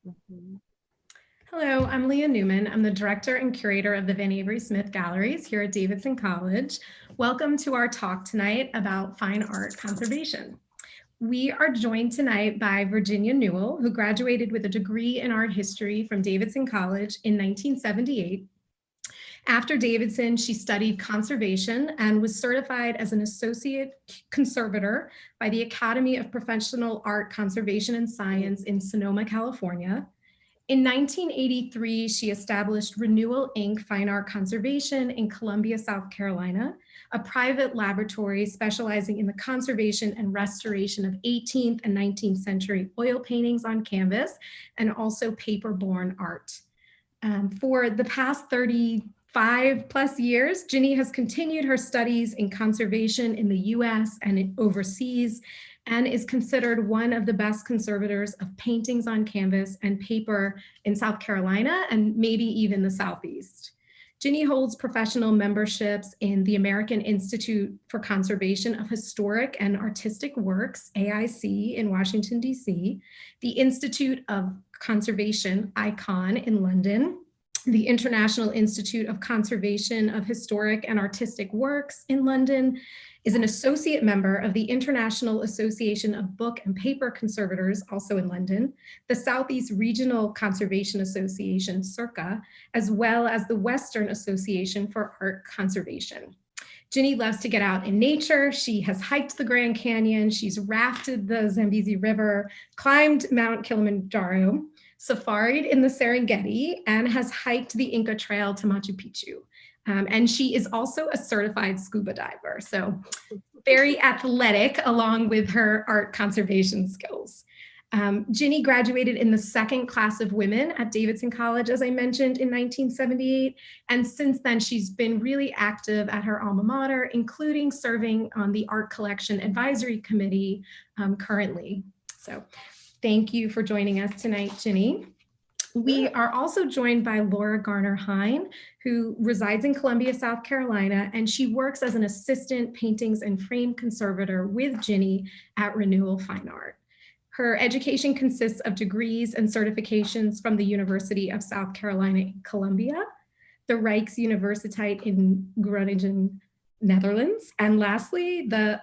Mhm. Hello, I'm Leah Newman. I'm the director and curator of the Van Avery Smith Galleries here at Davidson College. Welcome to our talk tonight about fine art conservation. We are joined tonight by Virginia Newell, who graduated with a degree in art history from Davidson College in 1978. After Davidson, she studied conservation and was certified as an associate conservator by the Academy of Professional Art Conservation and Science in Sonoma, California. In 1983, she established ReNewell Inc. Fine Art Conservation in Columbia, South Carolina, a private laboratory specializing in the conservation and restoration of 18th and 19th century oil paintings on canvas and also paper-borne art. For the past 35 plus years, Ginny has continued her studies in conservation in the US and overseas, and is considered one of the best conservators of paintings on canvas and paper in South Carolina and maybe even the Southeast. Ginny holds professional memberships in the American Institute for Conservation of Historic and Artistic Works, AIC, in Washington, D.C., the Institute of Conservation, ICON, in London, the International Institute of Conservation of Historic and Artistic Works in London, is an associate member of the International Association of Book and Paper Conservators, also in London, the Southeast Regional Conservation Association, CIRCA, as well as the Western Association for Art Conservation. Ginny loves to get out in nature. She has hiked the Grand Canyon. She's rafted the Zambezi River, climbed Mount Kilimanjaro, safaried in the Serengeti, and has hiked the Inca Trail to Machu Picchu. And she is also a certified scuba diver, so very athletic along with her art conservation skills. Ginny graduated in the second class of women at Davidson College, as I mentioned, in 1978. And since then, she's been really active at her alma mater, including serving on the Art Collection Advisory Committee currently. So thank you for joining us tonight, Ginny. We are also joined by Laura Garner-Hine, who resides in Columbia, South Carolina, and she works as an assistant paintings and frame conservator with Ginny at ReNewell Fine Art. Her education consists of degrees and certifications from the University of South Carolina in Columbia, the Rijksuniversiteit in Groningen, Netherlands, and lastly, the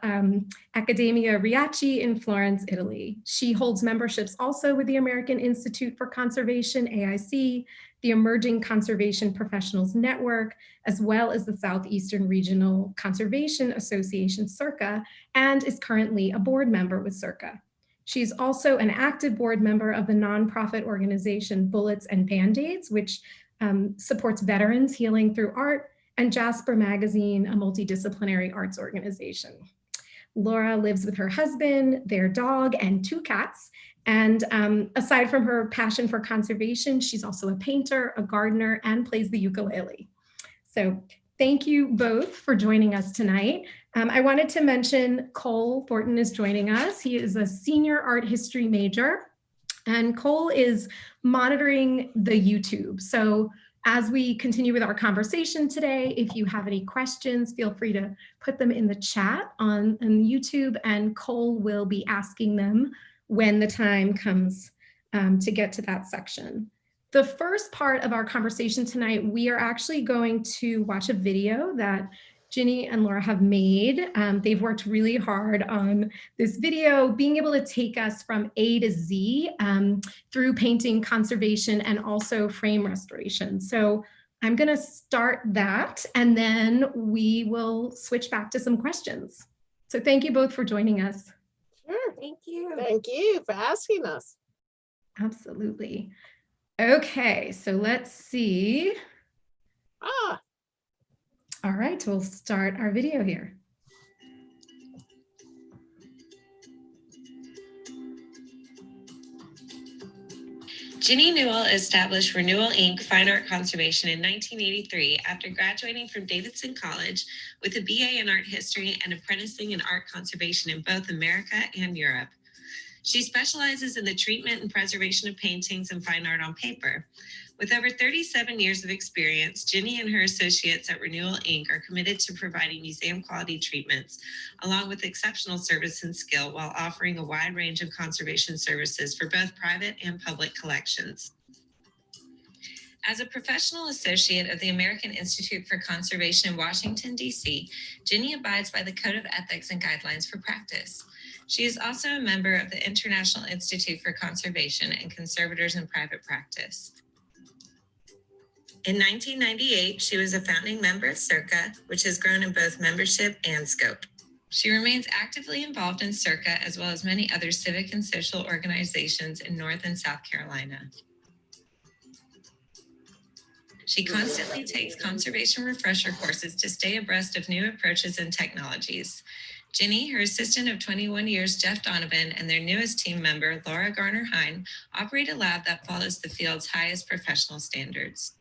Accademia Riachi in Florence, Italy. She holds memberships also with the American Institute for Conservation, AIC, the Emerging Conservation Professionals Network, as well as the Southeastern Regional Conservation Association, CIRCA, and is currently a board member with CIRCA. She's also an active board member of the nonprofit organization Bullets and Band-Aids, which supports veterans healing through art, and Jasper Magazine, a multidisciplinary arts organization. Laura lives with her husband, their dog, and 2 cats. And aside from her passion for conservation, she's also a painter, a gardener, and plays the ukulele. So thank you both for joining us tonight. I wanted to mention Cole Thornton is joining us. He is a senior art history major, and Cole is monitoring the YouTube. So as we continue with our conversation today, if you have any questions, feel free to put them in the chat on YouTube, and Cole will be asking them when the time comes to get to that section. The first part of our conversation tonight, we are actually going to watch a video that Ginny and Laura have made. They've worked really hard on this video, being able to take us from A to Z through painting conservation and also frame restoration. So I'm gonna start that, and then we will switch back to some questions. So thank you both for joining us. Sure. Thank you. Thank you for asking us. Absolutely. Okay, so let's see. All right, we'll start our video here. Ginny Newell established ReNewell Inc. Fine Art Conservation in 1983 after graduating from Davidson College with a BA in art history and apprenticing in art conservation in both America and Europe. She specializes in the treatment and preservation of paintings and fine art on paper. With over 37 years of experience, Ginny and her associates at ReNewell Inc. are committed to providing museum quality treatments, along with exceptional service and skill, while offering a wide range of conservation services for both private and public collections. As a professional associate of the American Institute for Conservation in Washington, D.C., Ginny abides by the Code of Ethics and Guidelines for Practice. She is also a member of the International Institute for Conservation and Conservators in Private Practice. In 1998, she was a founding member of CIRCA, which has grown in both membership and scope. She remains actively involved in CIRCA as well as many other civic and social organizations in North and South Carolina. She constantly takes conservation refresher courses to stay abreast of new approaches and technologies. Ginny, her assistant of 21 years, Jeff Donovan, and their newest team member, Laura Garner-Hine, operate a lab that follows the field's highest professional standards.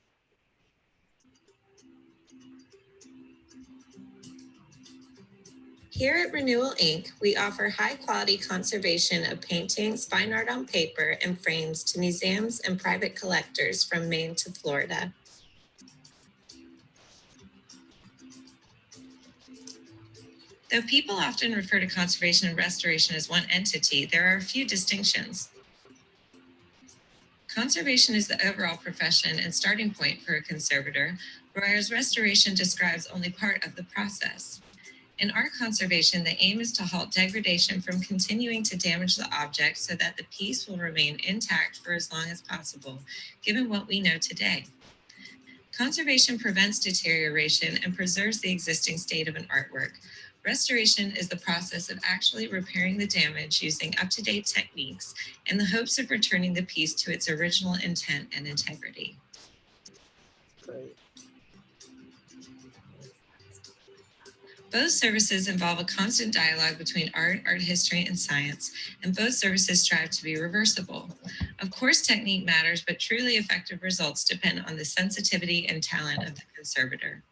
Here at ReNewell Inc., we offer high-quality conservation of paintings, fine art on paper, and frames to museums and private collectors from Maine to Florida. Though people often refer to conservation and restoration as one entity, there are a few distinctions. Conservation is the overall profession and starting point for a conservator, whereas restoration describes only part of the process. In art conservation, the aim is to halt degradation from continuing to damage the object so that the piece will remain intact for as long as possible, given what we know today. Conservation prevents deterioration and preserves the existing state of an artwork. Restoration is the process of actually repairing the damage using up-to-date techniques in the hopes of returning the piece to its original intent and integrity. Great. Both services involve a constant dialogue between art, art history, and science, and both services strive to be reversible. Of course, technique matters, but truly effective results depend on the sensitivity and talent of the conservator.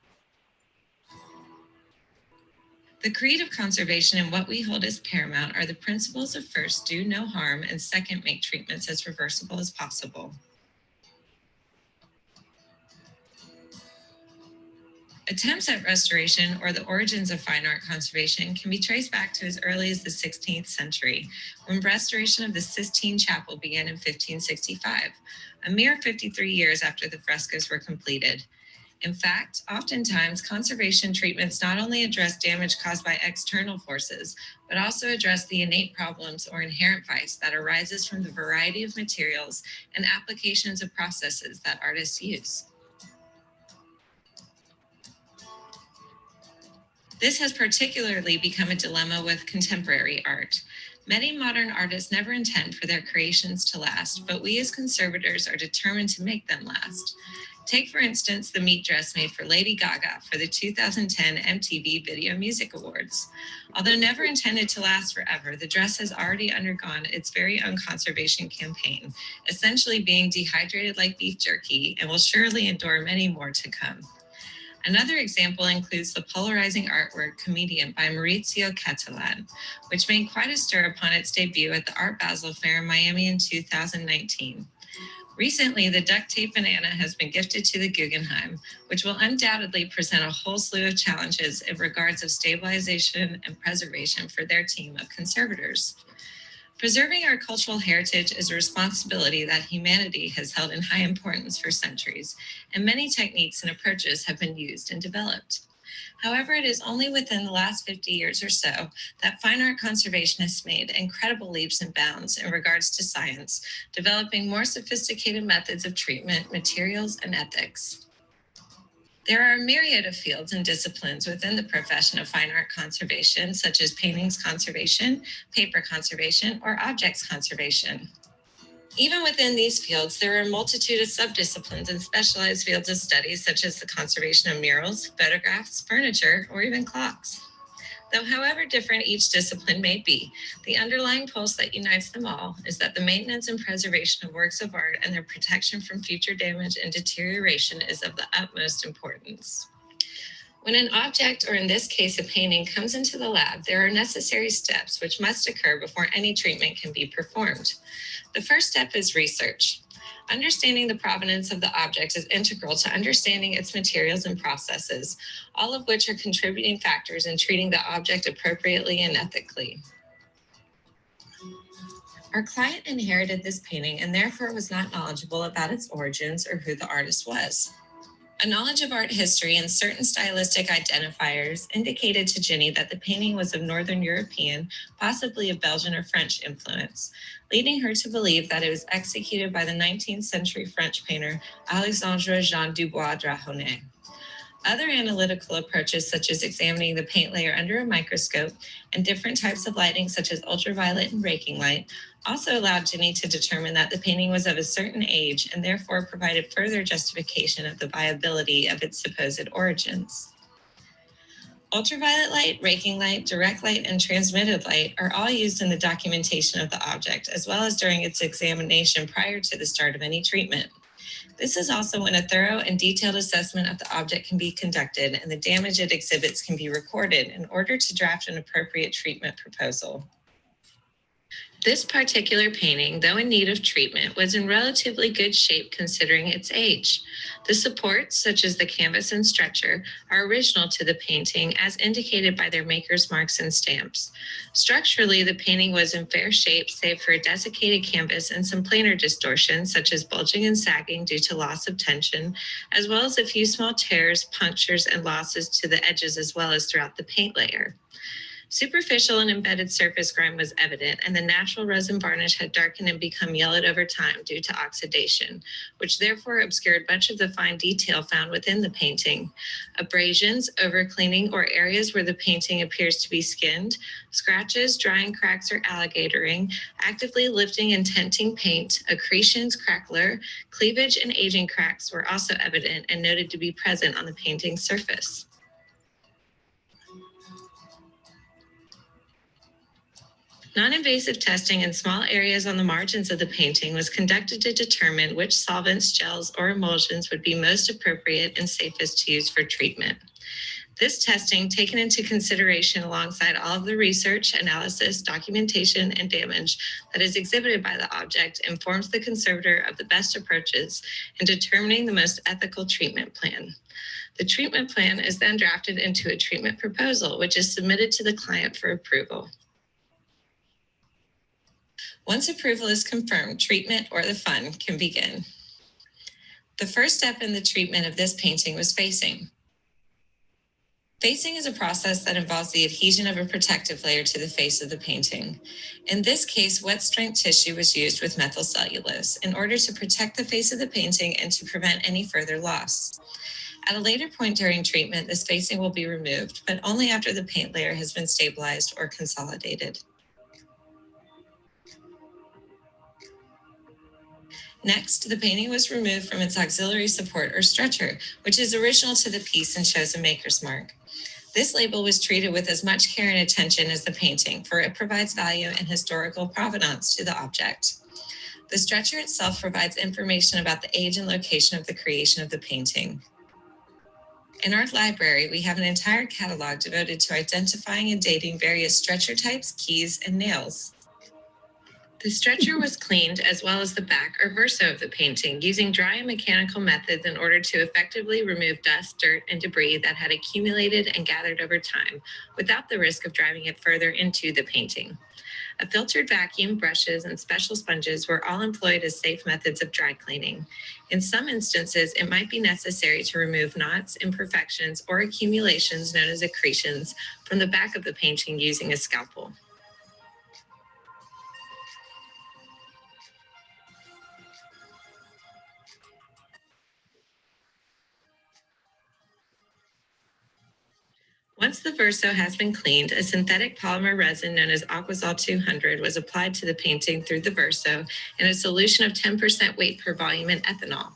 The creed of conservation and what we hold as paramount are the principles of first, do no harm, and second, make treatments as reversible as possible. Attempts at restoration, or the origins of fine art conservation, can be traced back to as early as the 16th century, when restoration of the Sistine Chapel began in 1565, a mere 53 years after the frescoes were completed. In fact, oftentimes, conservation treatments not only address damage caused by external forces, but also address the innate problems or inherent vice that arises from the variety of materials and applications of processes that artists use. This has particularly become a dilemma with contemporary art. Many modern artists never intend for their creations to last, but we as conservators are determined to make them last. Take, for instance, the meat dress made for Lady Gaga for the 2010 MTV Video Music Awards. Although never intended to last forever, the dress has already undergone its very own conservation campaign, essentially being dehydrated like beef jerky, and will surely endure many more to come. Another example includes the polarizing artwork Comedian by Maurizio Cattelan, which made quite a stir upon its debut at the Art Basel Fair in Miami in 2019. Recently, the duct tape banana has been gifted to the Guggenheim, which will undoubtedly present a whole slew of challenges in regards of stabilization and preservation for their team of conservators. Preserving our cultural heritage is a responsibility that humanity has held in high importance for centuries, and many techniques and approaches have been used and developed. However, it is only within the last 50 years or so that fine art conservation has made incredible leaps and bounds in regards to science, developing more sophisticated methods of treatment, materials, and ethics. There are a myriad of fields and disciplines within the profession of fine art conservation, such as paintings conservation, paper conservation, or objects conservation. Even within these fields, there are a multitude of subdisciplines and specialized fields of study, such as the conservation of murals, photographs, furniture, or even clocks. Though however different each discipline may be, the underlying pulse that unites them all is that the maintenance and preservation of works of art and their protection from future damage and deterioration is of the utmost importance. When an object, or in this case a painting, comes into the lab, there are necessary steps which must occur before any treatment can be performed. The first step is research. Understanding the provenance of the object is integral to understanding its materials and processes, all of which are contributing factors in treating the object appropriately and ethically. Our client inherited this painting and therefore was not knowledgeable about its origins or who the artist was. A knowledge of art history and certain stylistic identifiers indicated to Ginny that the painting was of Northern European, possibly of Belgian or French influence, leading her to believe that it was executed by the 19th century French painter Alexandre Jean Dubois Drahonnet. Other analytical approaches, such as examining the paint layer under a microscope and different types of lighting, such as ultraviolet and raking light, also allowed Ginny to determine that the painting was of a certain age and therefore provided further justification of the viability of its supposed origins. Ultraviolet light, raking light, direct light, and transmitted light are all used in the documentation of the object, as well as during its examination prior to the start of any treatment. This is also when a thorough and detailed assessment of the object can be conducted and the damage it exhibits can be recorded in order to draft an appropriate treatment proposal. This particular painting, though in need of treatment, was in relatively good shape considering its age. The supports, such as the canvas and stretcher, are original to the painting as indicated by their maker's marks and stamps. Structurally, the painting was in fair shape save for a desiccated canvas and some planar distortions such as bulging and sagging due to loss of tension, as well as a few small tears, punctures, and losses to the edges as well as throughout the paint layer. Superficial and embedded surface grime was evident, and the natural resin varnish had darkened and become yellowed over time due to oxidation, which therefore obscured much of the fine detail found within the painting. Abrasions, overcleaning, or areas where the painting appears to be skinned, scratches, drying cracks, or alligatoring, actively lifting and tenting paint, accretions, crackler, cleavage, and aging cracks were also evident and noted to be present on the painting's surface. Non-invasive testing in small areas on the margins of the painting was conducted to determine which solvents, gels, or emulsions would be most appropriate and safest to use for treatment. This testing, taken into consideration alongside all of the research, analysis, documentation, and damage that is exhibited by the object, informs the conservator of the best approaches in determining the most ethical treatment plan. The treatment plan is then drafted into a treatment proposal, which is submitted to the client for approval. Once approval is confirmed, treatment, or the fun, can begin. The first step in the treatment of this painting was facing. Facing is a process that involves the adhesion of a protective layer to the face of the painting. In this case, wet strength tissue was used with methyl cellulose in order to protect the face of the painting and to prevent any further loss. At a later point during treatment, this facing will be removed, but only after the paint layer has been stabilized or consolidated. Next, the painting was removed from its auxiliary support or stretcher, which is original to the piece and shows a maker's mark. This label was treated with as much care and attention as the painting, for it provides value and historical provenance to the object. The stretcher itself provides information about the age and location of the creation of the painting. In our library, we have an entire catalog devoted to identifying and dating various stretcher types, keys, and nails. The stretcher was cleaned as well as the back or verso of the painting using dry and mechanical methods in order to effectively remove dust, dirt, and debris that had accumulated and gathered over time without the risk of driving it further into the painting. A filtered vacuum, brushes, and special sponges were all employed as safe methods of dry cleaning. In some instances, it might be necessary to remove knots, imperfections, or accumulations known as accretions from the back of the painting using a scalpel. Once the verso has been cleaned, a synthetic polymer resin known as Aquazol 200 was applied to the painting through the verso in a solution of 10% weight per volume in ethanol.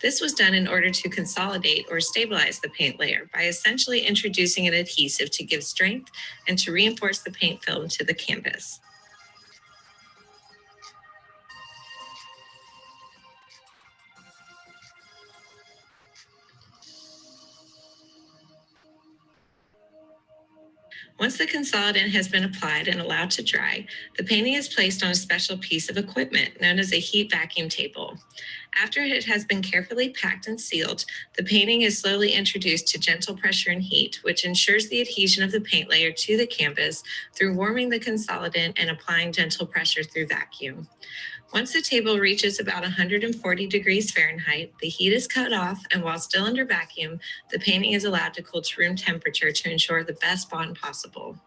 This was done in order to consolidate or stabilize the paint layer by essentially introducing an adhesive to give strength and to reinforce the paint film to the canvas. Once the consolidant has been applied and allowed to dry, the painting is placed on a special piece of equipment known as a heat vacuum table. After it has been carefully packed and sealed, the painting is slowly introduced to gentle pressure and heat, which ensures the adhesion of the paint layer to the canvas through warming the consolidant and applying gentle pressure through vacuum. Once the table reaches about 140 degrees Fahrenheit, the heat is cut off, and while still under vacuum, the painting is allowed to cool to room temperature to ensure the best bond possible.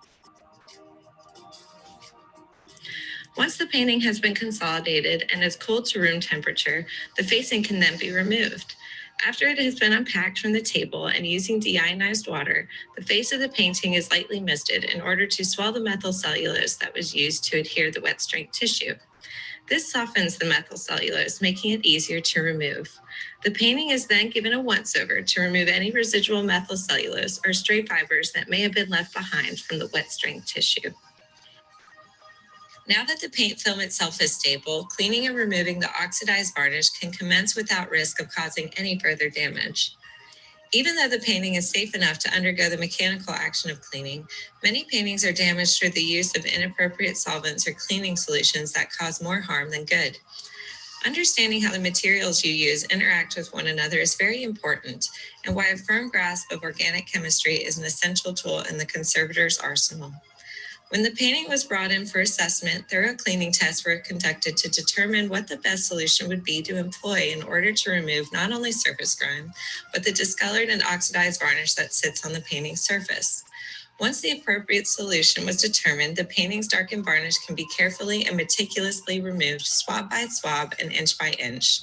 Once the painting has been consolidated and is cooled to room temperature, the facing can then be removed. After it has been unpacked from the table and using deionized water, the face of the painting is lightly misted in order to swell the methyl cellulose that was used to adhere the wet strength tissue. This softens the methyl cellulose, making it easier to remove. The painting is then given a once-over to remove any residual methyl cellulose or stray fibers that may have been left behind from the wet strength tissue. Now that the paint film itself is stable, cleaning and removing the oxidized varnish can commence without risk of causing any further damage. Even though the painting is safe enough to undergo the mechanical action of cleaning, many paintings are damaged through the use of inappropriate solvents or cleaning solutions that cause more harm than good. Understanding how the materials you use interact with one another is very important, and why a firm grasp of organic chemistry is an essential tool in the conservator's arsenal. When the painting was brought in for assessment, thorough cleaning tests were conducted to determine what the best solution would be to employ in order to remove not only surface grime, but the discolored and oxidized varnish that sits on the painting's surface. Once the appropriate solution was determined, the painting's darkened varnish can be carefully and meticulously removed, swab by swab and inch by inch.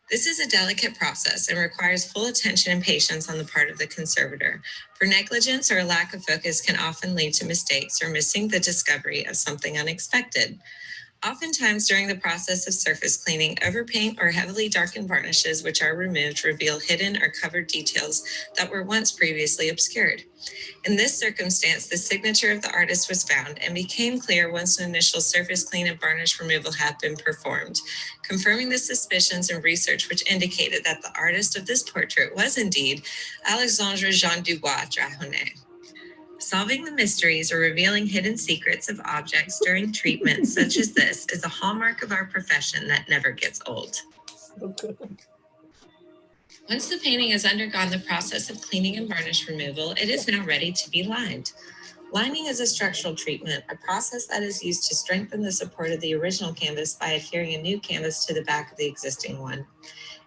This is a delicate process and requires full attention and patience on the part of the conservator, for negligence or a lack of focus can often lead to mistakes or missing the discovery of something unexpected. Oftentimes during the process of surface cleaning, overpaint or heavily darkened varnishes which are removed reveal hidden or covered details that were once previously obscured. In this circumstance, the signature of the artist was found and became clear once an initial surface clean and varnish removal had been performed, confirming the suspicions and research which indicated that the artist of this portrait was indeed Alexandre Jean Dubois Drahonnet. Solving the mysteries or revealing hidden secrets of objects during treatments such as this is a hallmark of our profession that never gets old. Okay. Once the painting has undergone the process of cleaning and varnish removal, it is now ready to be lined. Lining is a structural treatment, a process that is used to strengthen the support of the original canvas by adhering a new canvas to the back of the existing one.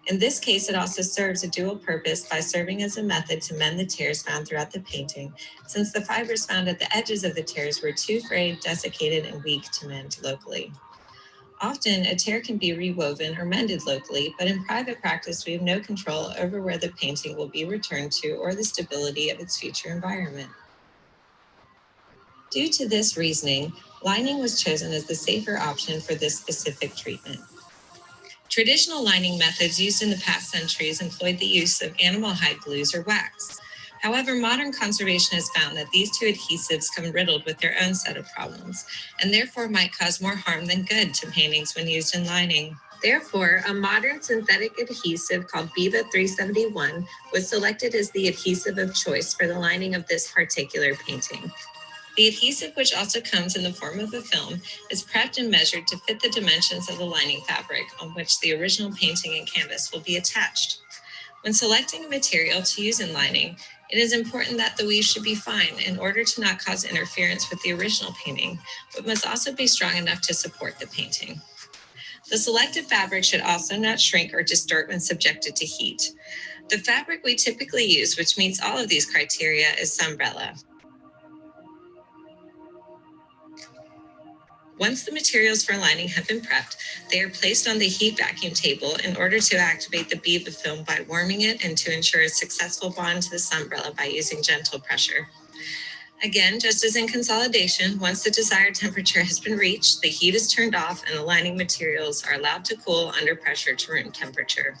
In this case, it also serves a dual purpose by serving as a method to mend the tears found throughout the painting, since the fibers found at the edges of the tears were too frayed, desiccated, and weak to mend locally. Often, a tear can be rewoven or mended locally, but in private practice, we have no control over where the painting will be returned to or the stability of its future environment. Due to this reasoning, lining was chosen as the safer option for this specific treatment. Traditional lining methods used in the past centuries employed the use of animal hide glues or wax. However, modern conservation has found that these two adhesives come riddled with their own set of problems, and therefore might cause more harm than good to paintings when used in lining. Therefore, a modern synthetic adhesive called Viva 371 was selected as the adhesive of choice for the lining of this particular painting. The adhesive, which also comes in the form of a film, is prepped and measured to fit the dimensions of the lining fabric on which the original painting and canvas will be attached. When selecting a material to use in lining, it is important that the weave should be fine in order to not cause interference with the original painting, but must also be strong enough to support the painting. The selected fabric should also not shrink or distort when subjected to heat. The fabric we typically use, which meets all of these criteria, is Sunbrella. Once the materials for lining have been prepped, they are placed on the heat vacuum table in order to activate the Viva film by warming it and to ensure a successful bond to the Sunbrella by using gentle pressure. Again, just as in consolidation, once the desired temperature has been reached, the heat is turned off and the lining materials are allowed to cool under pressure to room temperature.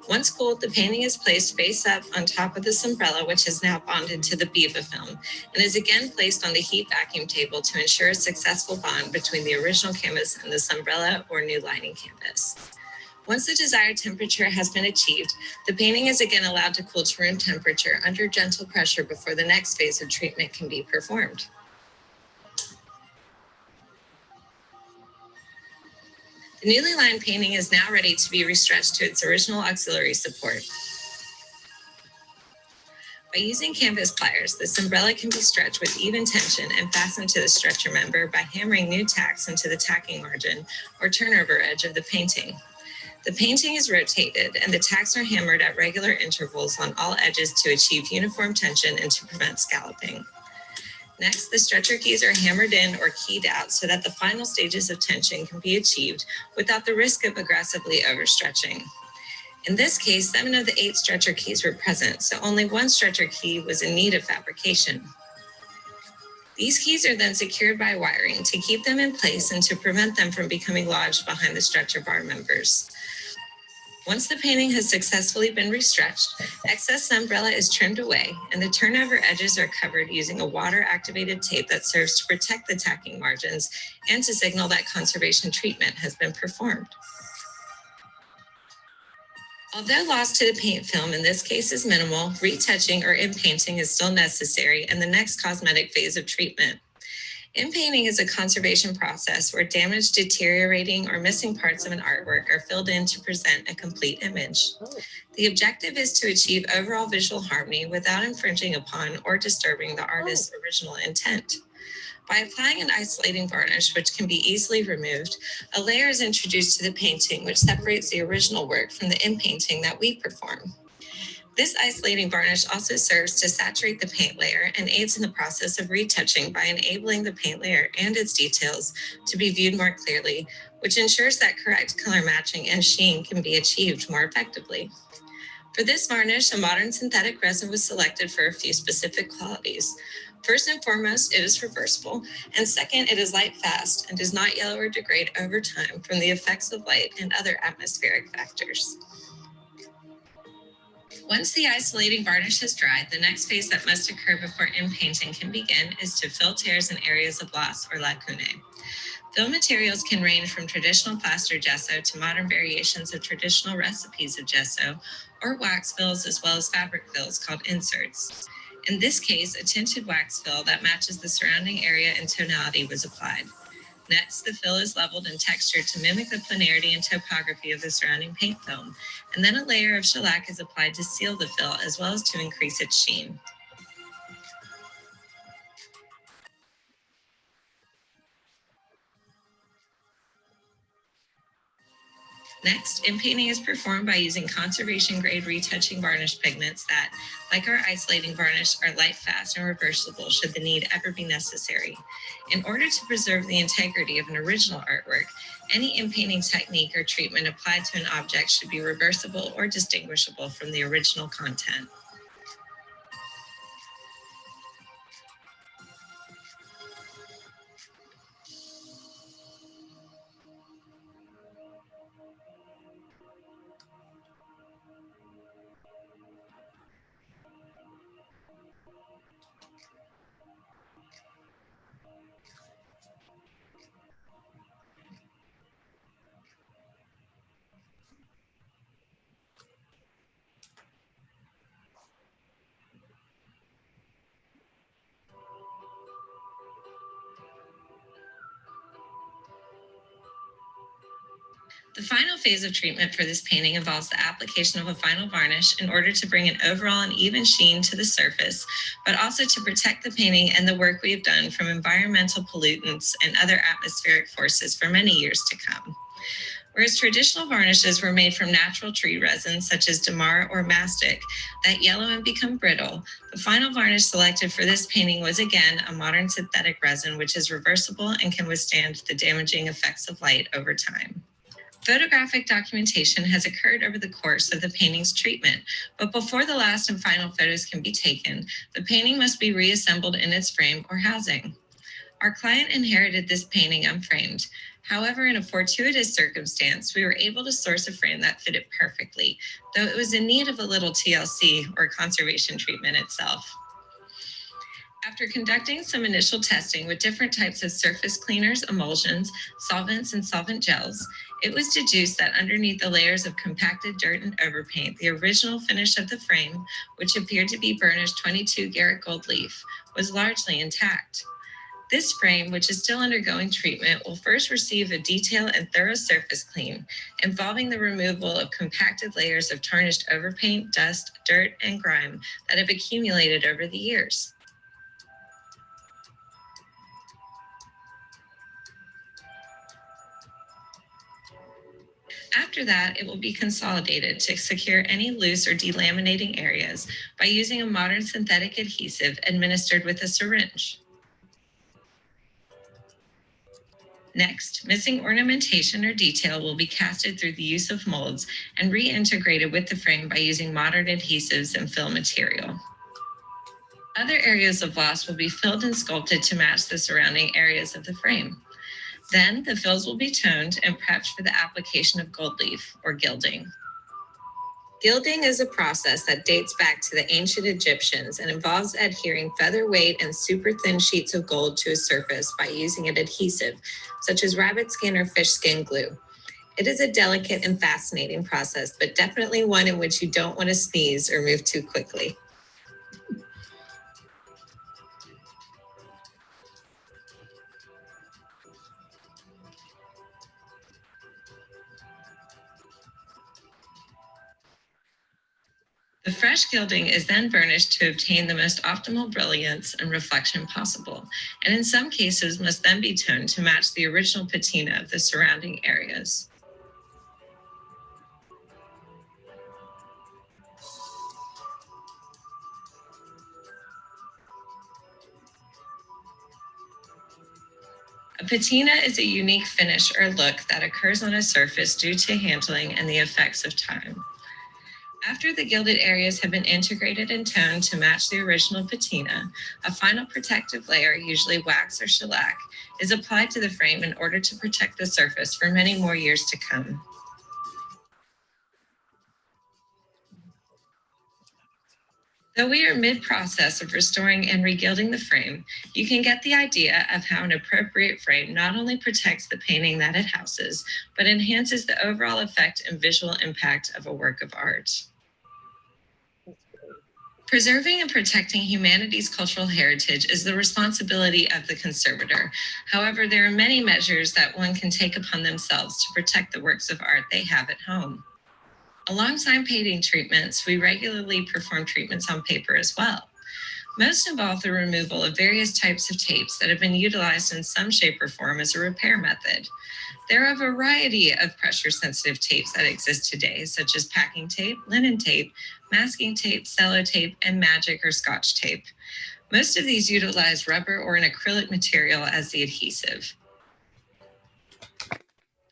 Once cooled, the painting is placed face up on top of the Sunbrella, which is now bonded to the Viva film, and is again placed on the heat vacuum table to ensure a successful bond between the original canvas and the Sunbrella or new lining canvas. Once the desired temperature has been achieved, the painting is again allowed to cool to room temperature under gentle pressure before the next phase of treatment can be performed. The newly lined painting is now ready to be restretched to its original auxiliary support. By using canvas pliers, this umbrella can be stretched with even tension and fastened to the stretcher member by hammering new tacks into the tacking margin or turnover edge of the painting. The painting is rotated and the tacks are hammered at regular intervals on all edges to achieve uniform tension and to prevent scalloping. Next, the stretcher keys are hammered in or keyed out so that the final stages of tension can be achieved without the risk of aggressively overstretching. In this case, 7 of the 8 stretcher keys were present, so only 1 stretcher key was in need of fabrication. These keys are then secured by wiring to keep them in place and to prevent them from becoming lodged behind the stretcher bar members. Once the painting has successfully been restretched, excess umbrella is trimmed away and the turnover edges are covered using a water-activated tape that serves to protect the tacking margins and to signal that conservation treatment has been performed. Although loss to the paint film in this case is minimal, retouching or inpainting is still necessary in the next cosmetic phase of treatment. Inpainting is a conservation process where damaged, deteriorating, or missing parts of an artwork are filled in to present a complete image. The objective is to achieve overall visual harmony without infringing upon or disturbing the artist's original intent. By applying an isolating varnish, which can be easily removed, a layer is introduced to the painting which separates the original work from the inpainting that we perform. This isolating varnish also serves to saturate the paint layer and aids in the process of retouching by enabling the paint layer and its details to be viewed more clearly, which ensures that correct color matching and sheen can be achieved more effectively. For this varnish, a modern synthetic resin was selected for a few specific qualities. First and foremost, it is reversible, and second, it is light fast and does not yellow or degrade over time from the effects of light and other atmospheric factors. Once the isolating varnish has dried, the next phase that must occur before inpainting can begin is to fill tears in areas of loss or lacunae. Fill materials can range from traditional plaster gesso to modern variations of traditional recipes of gesso or wax fills as well as fabric fills called inserts. In this case, a tinted wax fill that matches the surrounding area and tonality was applied. Next, the fill is leveled and textured to mimic the planarity and topography of the surrounding paint film, and then a layer of shellac is applied to seal the fill as well as to increase its sheen. Next, inpainting is performed by using conservation-grade retouching varnish pigments that, like our isolating varnish, are light, fast, and reversible should the need ever be necessary. In order to preserve the integrity of an original artwork, any inpainting technique or treatment applied to an object should be reversible or distinguishable from the original content. The final phase of treatment for this painting involves the application of a final varnish in order to bring an overall and even sheen to the surface, but also to protect the painting and the work we have done from environmental pollutants and other atmospheric forces for many years to come. Whereas traditional varnishes were made from natural tree resins such as damar or mastic that yellow and become brittle, the final varnish selected for this painting was again a modern synthetic resin which is reversible and can withstand the damaging effects of light over time. Photographic documentation has occurred over the course of the painting's treatment, but before the last and final photos can be taken, the painting must be reassembled in its frame or housing. Our client inherited this painting unframed. However, in a fortuitous circumstance, we were able to source a frame that fitted perfectly, though it was in need of a little TLC or conservation treatment itself. After conducting some initial testing with different types of surface cleaners, emulsions, solvents, and solvent gels, it was deduced that underneath the layers of compacted dirt and overpaint, the original finish of the frame, which appeared to be burnished 22 karat gold leaf, was largely intact. This frame, which is still undergoing treatment, will first receive a detailed and thorough surface clean, involving the removal of compacted layers of tarnished overpaint, dust, dirt, and grime that have accumulated over the years. After that, it will be consolidated to secure any loose or delaminating areas by using a modern synthetic adhesive administered with a syringe. Next, missing ornamentation or detail will be casted through the use of molds and reintegrated with the frame by using modern adhesives and fill material. Other areas of loss will be filled and sculpted to match the surrounding areas of the frame. Then the fills will be toned and prepped for the application of gold leaf or gilding. Gilding is a process that dates back to the ancient Egyptians and involves adhering featherweight and super thin sheets of gold to a surface by using an adhesive, such as rabbit skin or fish skin glue. It is a delicate and fascinating process, but definitely one in which you don't want to sneeze or move too quickly. The fresh gilding is then burnished to obtain the most optimal brilliance and reflection possible, and in some cases must then be toned to match the original patina of the surrounding areas. A patina is a unique finish or look that occurs on a surface due to handling and the effects of time. After the gilded areas have been integrated and toned to match the original patina, a final protective layer, usually wax or shellac, is applied to the frame in order to protect the surface for many more years to come. Though we are mid-process of restoring and regilding the frame, you can get the idea of how an appropriate frame not only protects the painting that it houses, but enhances the overall effect and visual impact of a work of art. Preserving and protecting humanity's cultural heritage is the responsibility of the conservator. However, there are many measures that one can take upon themselves to protect the works of art they have at home. Alongside painting treatments, we regularly perform treatments on paper as well. Most involve the removal of various types of tapes that have been utilized in some shape or form as a repair method. There are a variety of pressure-sensitive tapes that exist today, such as packing tape, linen tape, masking tape, cello tape, and magic or scotch tape. Most of these utilize rubber or an acrylic material as the adhesive.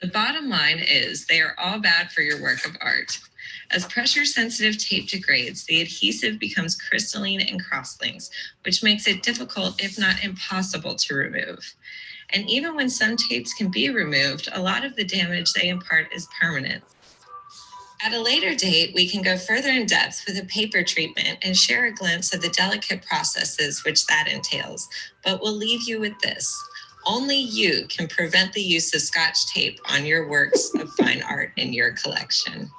The bottom line is they are all bad for your work of art. As pressure-sensitive tape degrades, the adhesive becomes crystalline and cross-links, which makes it difficult, if not impossible, to remove. And even when some tapes can be removed, a lot of the damage they impart is permanent. At a later date, we can go further in depth with a paper treatment and share a glimpse of the delicate processes which that entails, but we'll leave you with this. Only you can prevent the use of Scotch tape on your works of fine art in your collection.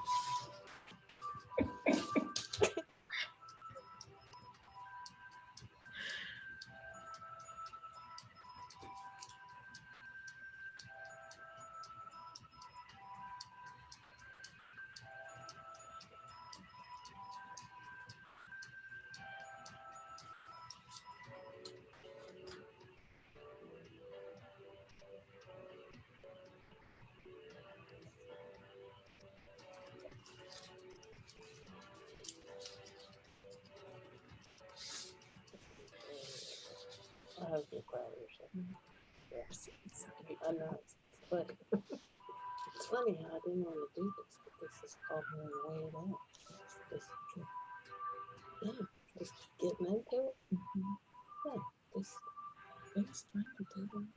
I have to cry or something. Yes. I know. But it's funny how I didn't want to do this, but this is called me on the way out. Just, yeah, just getting into it. Yeah, just it's trying to do it.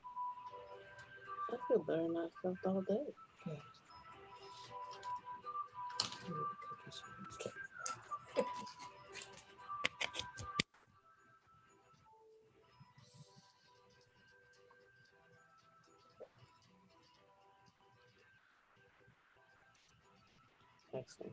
I feel better than I felt all day. Okay. Excellent.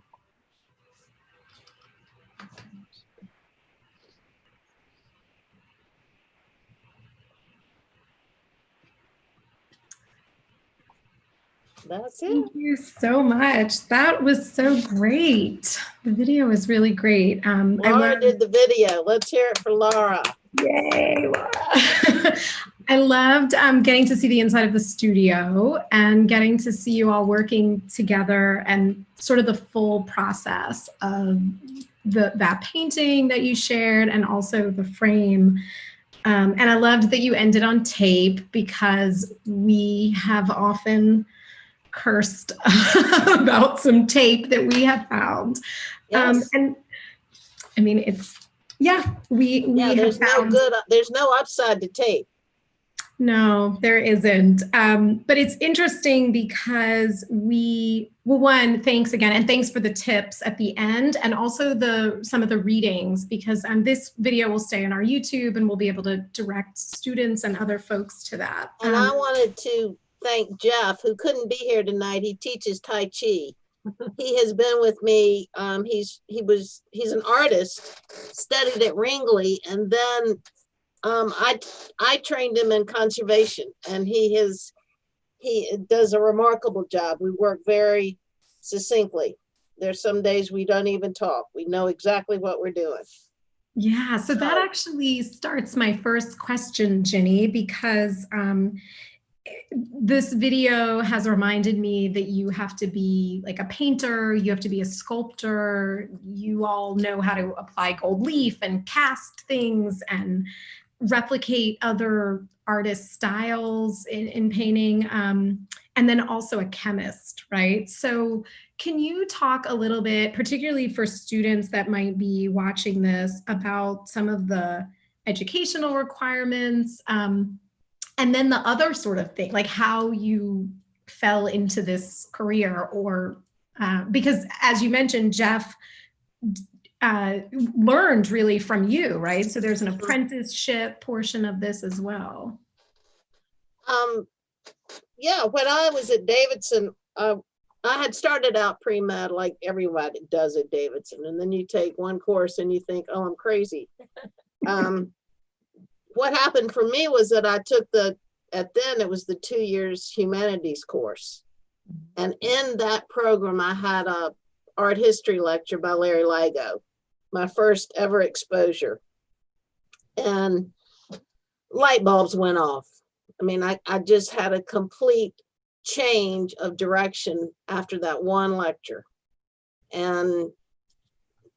That's it. Thank you so much. That was so great. The video was really great. Laura did the video. Let's hear it for Laura. Yay, Laura. I loved getting to see the inside of the studio and getting to see you all working together and sort of the full process of that painting that you shared and also the frame. And I loved that you ended on tape because we have often cursed about some tape that we have found. Yes. And I mean, we there's there's no upside to tape. No, there isn't. But it's interesting because one, thanks again, and thanks for the tips at the end, and also some of the readings, because this video will stay on our YouTube and we'll be able to direct students and other folks to that. And I wanted to thank Jeff, who couldn't be here tonight. He teaches Tai Chi. He has been with me. He's an artist, studied at Ringley, and then I trained him in conservation, and he does a remarkable job. We work very succinctly. There's some days we don't even talk. We know exactly what we're doing. Yeah, so that actually starts my first question, Ginny, because this video has reminded me that you have to be like a painter, you have to be a sculptor, you all know how to apply gold leaf and cast things and replicate other artist styles in painting, and then also a chemist, right? So can you talk a little bit, particularly for students that might be watching this, about some of the educational requirements, and then the other sort of thing, like how you fell into this career, or because as you mentioned, Jeff learned really from you, right? So there's an apprenticeship portion of this as well. Yeah, when I was at Davidson, I had started out pre-med like everybody does at Davidson. And then you take one course and you think, oh, I'm crazy. What happened for me was that I took it was the 2 years humanities course. And in that program, I had a art history lecture by Larry Ligo, my first ever exposure. And light bulbs went off. I mean, I just had a complete change of direction after that one lecture. And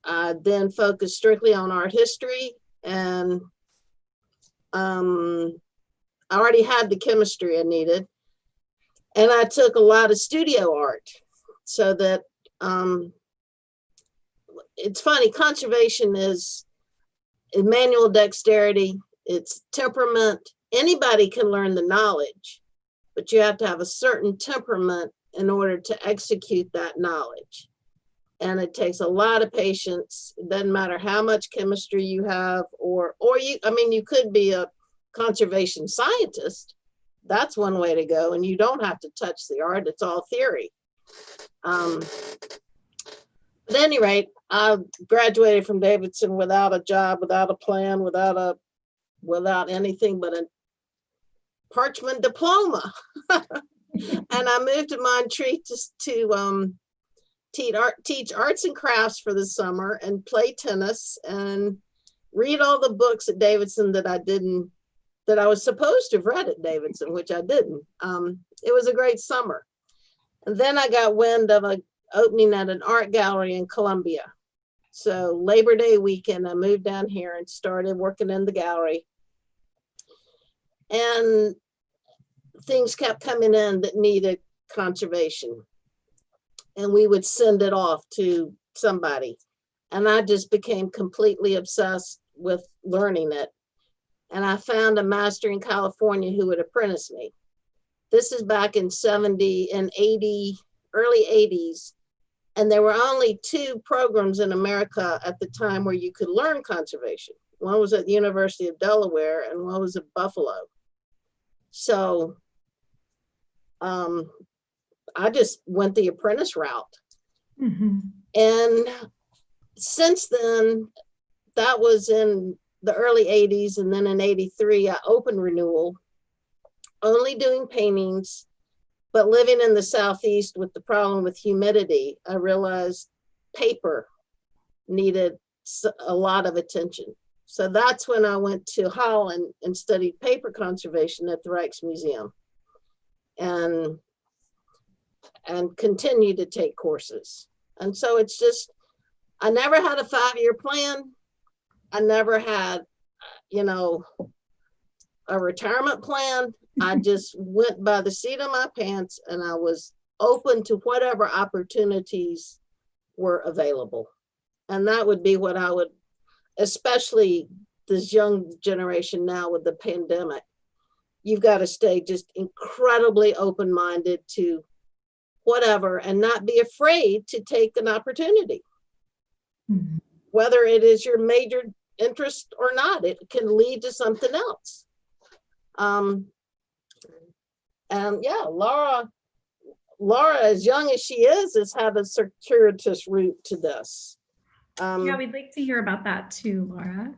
I then focused strictly on art history, and I already had the chemistry I needed. And I took a lot of studio art, so that it's funny, conservation is manual dexterity, it's temperament. Anybody can learn the knowledge, but you have to have a certain temperament in order to execute that knowledge. And it takes a lot of patience. It doesn't matter how much chemistry you have, or you could be a conservation scientist. That's one way to go, and you don't have to touch the art. It's all theory. At any rate, I graduated from Davidson without a job, without a plan, without anything but a parchment diploma. And I moved to Montreat to teach arts and crafts for the summer and play tennis and read all the books at Davidson that I was supposed to have read at Davidson, which I didn't. It was a great summer. And then I got wind of an opening at an art gallery in Columbia. So Labor Day weekend, I moved down here and started working in the gallery. And things kept coming in that needed conservation. And we would send it off to somebody. And I just became completely obsessed with learning it. And I found a master in California who would apprentice me. This is back in 70 and 80, early 80s. And there were only 2 programs in America at the time where you could learn conservation. One was at the University of Delaware and one was at Buffalo. So I just went the apprentice route. Mhm. And since then, that was in the early 80s. And then in 83, I opened ReNewell, only doing paintings, but living in the Southeast with the problem with humidity, I realized paper needed a lot of attention. So that's when I went to Holland and studied paper conservation at the Rijksmuseum and continue to take courses. And so it's just, I never had a 5-year plan. I never had, a retirement plan. I just went by the seat of my pants, and I was open to whatever opportunities were available. And that would be what I would, especially this young generation now with the pandemic, you've got to stay just incredibly open-minded to whatever and not be afraid to take an opportunity. Mhm. Whether it is your major interest or not, it can lead to something else. And yeah, Laura, as young as she is, has had a circuitous route to this. Yeah, we'd like to hear about that too, Laura.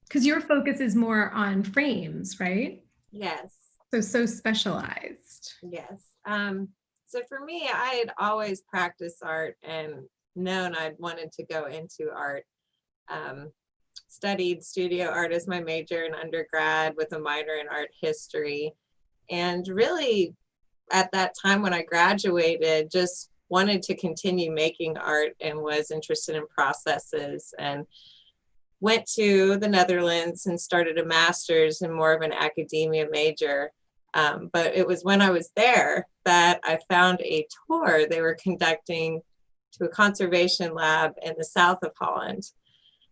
Because your focus is more on frames, right? Yes. So specialized. Yes. So for me, I had always practiced art and known I'd wanted to go into art. Studied studio art as my major in undergrad with a minor in art history. And really, at that time when I graduated, just wanted to continue making art and was interested in processes, and went to the Netherlands and started a master's in more of an academia major. But it was when I was there that I found a tour they were conducting to a conservation lab in the south of Holland.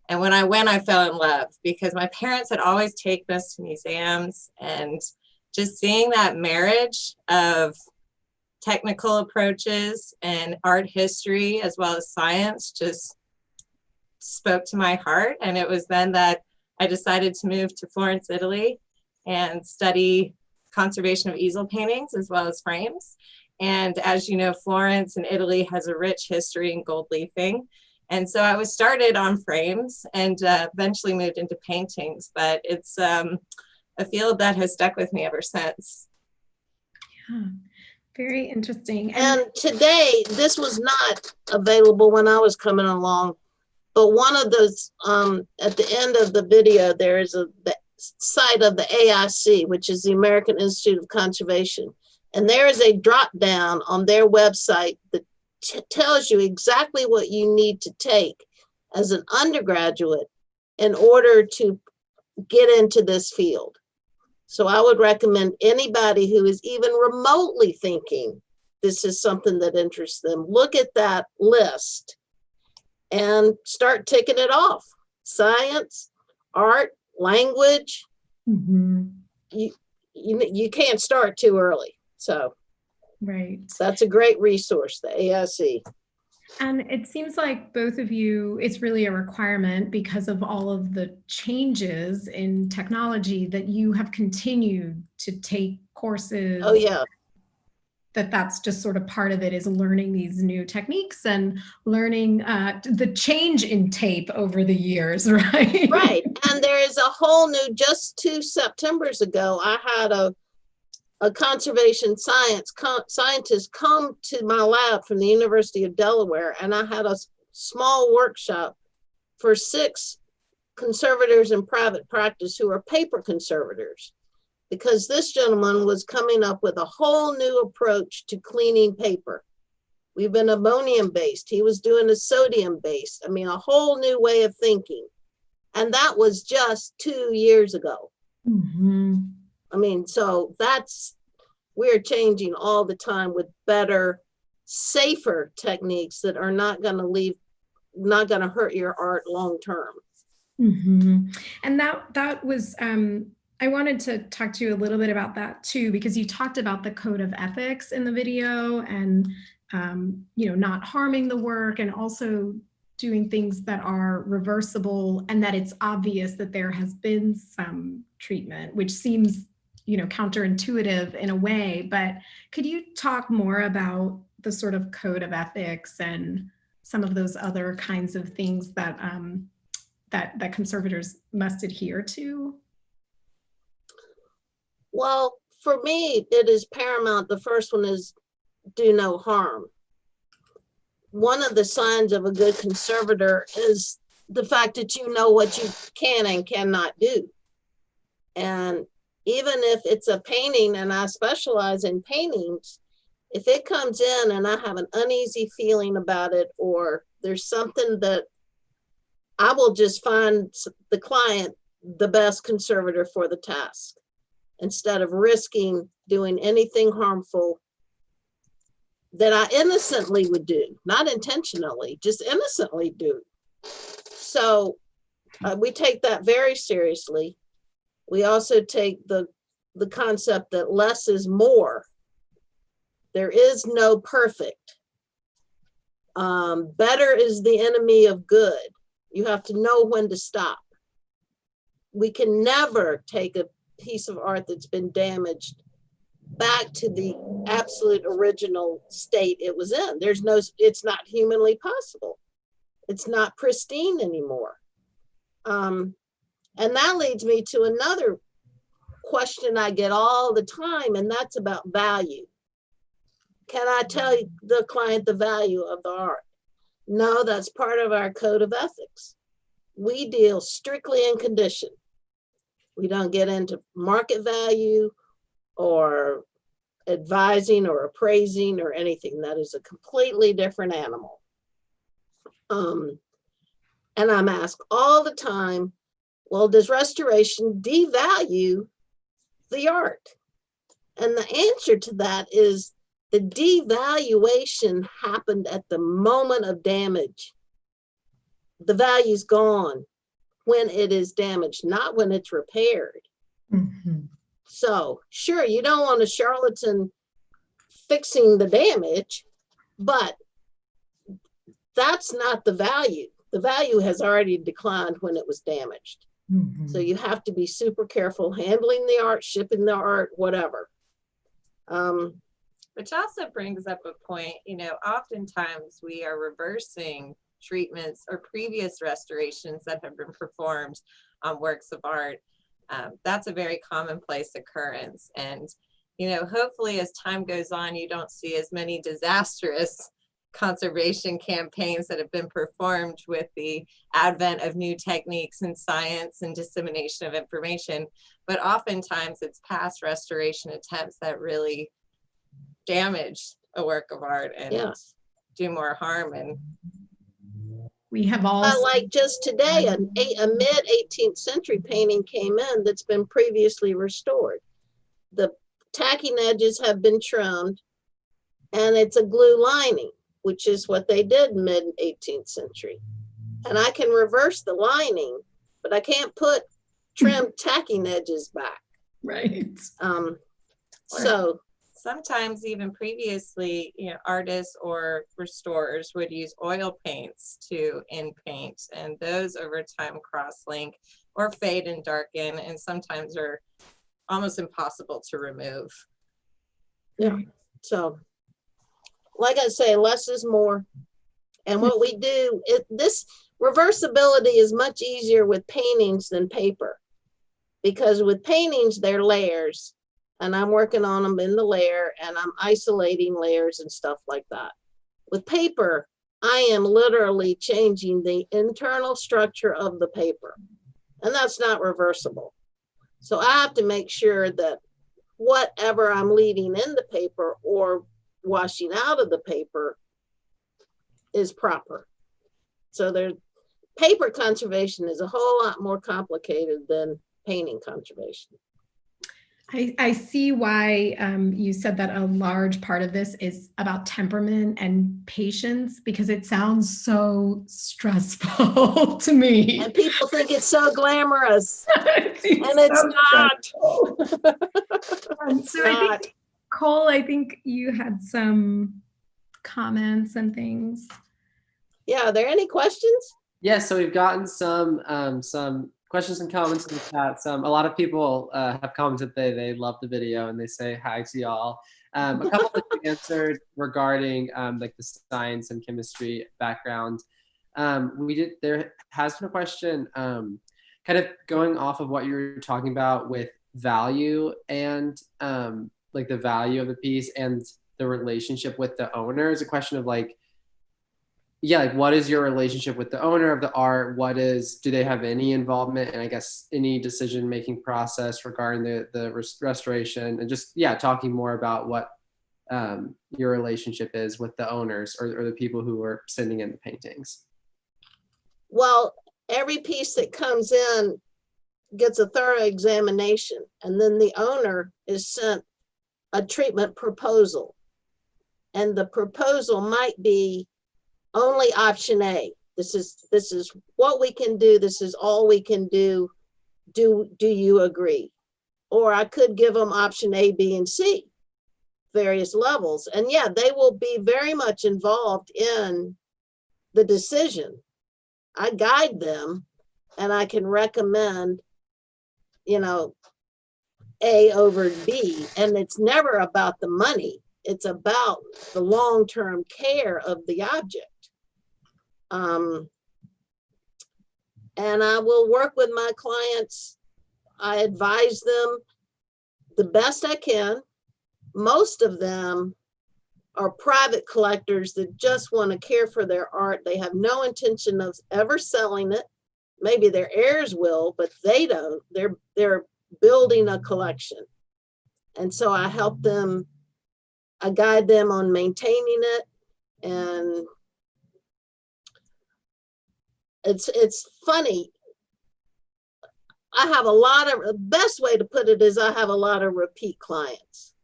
And when I went, I fell in love because my parents had always taken us to museums, and just seeing that marriage of technical approaches and art history as well as science just spoke to my heart. And it was then that I decided to move to Florence, Italy, and study conservation of easel paintings as well as frames. And as you know, Florence and Italy has a rich history in gold leafing. And so I was started on frames and eventually moved into paintings, but it's a field that has stuck with me ever since. Yeah, very interesting. And today, this was not available when I was coming along, but one of those, at the end of the video, there is the site of the AIC, which is the American Institute of Conservation. And there is a drop down on their website that tells you exactly what you need to take as an undergraduate in order to get into this field. So I would recommend anybody who is even remotely thinking this is something that interests them, look at that list and start ticking it off. Science, art, language. Mm-hmm. You can't start too early. So right. That's a great resource, the AIC. And it seems like both of you, it's really a requirement because of all of the changes in technology that you have continued to take courses. Oh, yeah. That's just sort of part of it, is learning these new techniques and learning the change in tape over the years, right? Right. And there is a whole new, just 2 Septembers ago, I had a conservation scientist come to my lab from the University of Delaware, and I had a small workshop for 6 conservators in private practice who are paper conservators, because this gentleman was coming up with a whole new approach to cleaning paper. We've been ammonium based. He was doing a sodium based. I mean, a whole new way of thinking. And that was just 2 years ago. Mm-hmm. I mean, so we're changing all the time with better, safer techniques that are not going to hurt your art long term. Mm-hmm. And that was, I wanted to talk to you a little bit about that too, because you talked about the code of ethics in the video and, not harming the work, and also doing things that are reversible, and that it's obvious that there has been some treatment, which seems counterintuitive in a way. But could you talk more about the sort of code of ethics and some of those other kinds of things that that conservators must adhere to? Well, for me, it is paramount. The first one is do no harm. One of the signs of a good conservator is the fact that you know what you can and cannot do. And even if it's a painting, and I specialize in paintings, if it comes in and I have an uneasy feeling about it, or there's something that I will just find the client the best conservator for the task, instead of risking doing anything harmful that I innocently would do, not intentionally, just innocently do. So we take that very seriously. We also take the concept that less is more. There is no perfect. Better is the enemy of good. You have to know when to stop. We can never take a piece of art that's been damaged back to the absolute original state it was in. It's not humanly possible. It's not pristine anymore. And that leads me to another question I get all the time, and that's about value. Can I tell the client the value of the art? No, that's part of our code of ethics. We deal strictly in condition. We don't get into market value or advising or appraising or anything. That is a completely different animal. And I'm asked all the time, well, does restoration devalue the art? And the answer to that is the devaluation happened at the moment of damage. The value's gone when it is damaged, not when it's repaired. Mm-hmm. So sure, you don't want a charlatan fixing the damage, but that's not the value. The value has already declined when it was damaged. Mm-hmm. So you have to be super careful handling the art, shipping the art, whatever. Which also brings up a point, oftentimes we are reversing treatments or previous restorations that have been performed on works of art. That's a very commonplace occurrence. And, hopefully as time goes on, you don't see as many disastrous conservation campaigns that have been performed with the advent of new techniques in science and dissemination of information. But oftentimes it's past restoration attempts that really damage a work of art and do more harm. And we have also, like just today, a mid 18th century painting came in that's been previously restored. The tacking edges have been trimmed, and it's a glue lining, which is what they did mid 18th century. And I can reverse the lining, but I can't put trimmed tacking edges back. right. So sometimes even previously, artists or restorers would use oil paints to in paint, and those over time cross-link or fade and darken, and sometimes are almost impossible to remove. yeah, so like I say, less is more. And what we do, this reversibility is much easier with paintings than paper, because with paintings, they're layers, and I'm working on them in the layer, and I'm isolating layers and stuff like that. With paper, I am literally changing the internal structure of the paper, and that's not reversible. So I have to make sure that whatever I'm leaving in the paper or washing out of the paper is proper. So paper conservation is a whole lot more complicated than painting conservation. I see why you said that a large part of this is about temperament and patience, because it sounds so stressful to me. And people think it's so glamorous, and it's not. So I think, Cole, you had some comments and things. Yeah, are there any questions? Yeah, so we've gotten some questions and comments in the chat. A lot of people have commented they love the video and they say hi to y'all. A couple that you answered regarding like the science and chemistry background. There has been a question kind of going off of what you were talking about with value and like the value of the piece and the relationship with the owner. Is a question of like, yeah, like what is your relationship with the owner of the art? Do they have any involvement and I guess any decision-making process regarding the restoration, and just, yeah, talking more about what your relationship is with the owners or the people who are sending in the paintings. Well, every piece that comes in gets a thorough examination, and then the owner is sent a treatment proposal. And the proposal might be only option A. This is what we can do. This is all we can do. Do you agree? Or I could give them option A, B, and C, various levels. And yeah, they will be very much involved in the decision. I guide them and I can recommend, you know, A over B. And it's never about the money. It's about the long-term care of the object. And I will work with my clients. I advise them the best I can. Most of them are private collectors that just want to care for their art. They have no intention of ever selling it. Maybe their heirs will, but they don't. They're building a collection. And so I help them, I guide them on maintaining it. And it's funny. I have the best way to put it is I have a lot of repeat clients.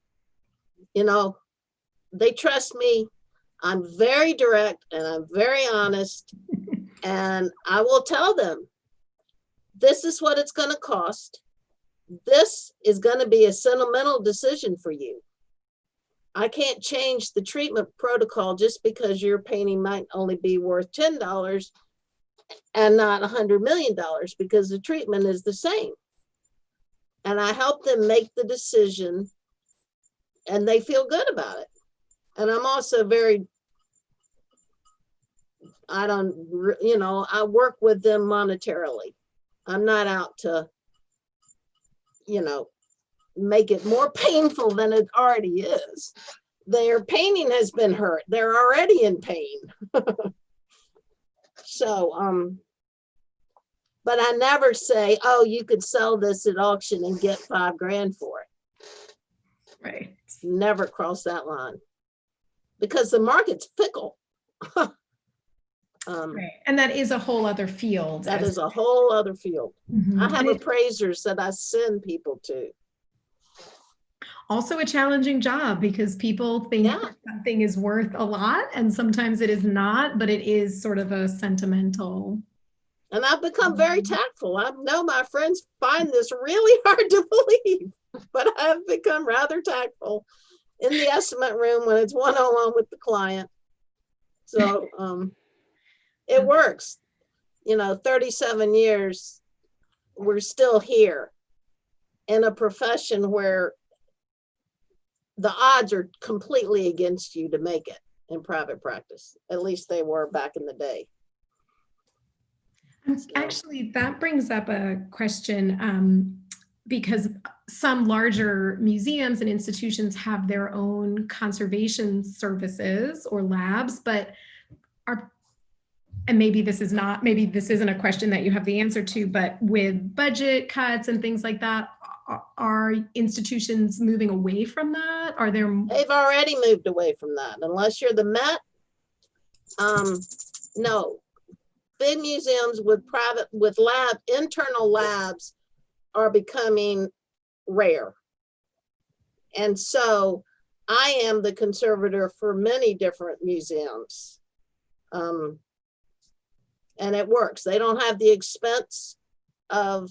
You know, they trust me. I'm very direct and I'm very honest. And I will tell them, this is what it's going to cost. This is going to be a sentimental decision for you. I can't change the treatment protocol just because your painting might only be worth $10 and not $100 million, because the treatment is the same. And I help them make the decision and they feel good about it. And I'm also I work with them monetarily. I'm not out to, make it more painful than it already is. Their painting has been hurt. They're already in pain. So, but I never say, oh, you could sell this at auction and get $5,000 for it. Right. Never cross that line because the market's fickle. Right. And that is a whole other field. That is a whole other field. Mm-hmm. I have appraisers that I send people to. Also a challenging job because people think that something is worth a lot and sometimes it is not, but it is sort of a sentimental. And I've become very tactful. I know my friends find this really hard to believe, but I've become rather tactful in the estimate room when it's one-on-one with the client. So it works. 37 years, we're still here in a profession where the odds are completely against you to make it in private practice. At least they were back in the day. Actually, that brings up a question because some larger museums and institutions have their own conservation services or labs, but and maybe this isn't a question that you have the answer to, but with budget cuts and things like that, are institutions moving away from that? They've already moved away from that. Unless you're the Met, no. Big museums with internal labs are becoming rare. And so I am the conservator for many different museums. And it works. They don't have the expense of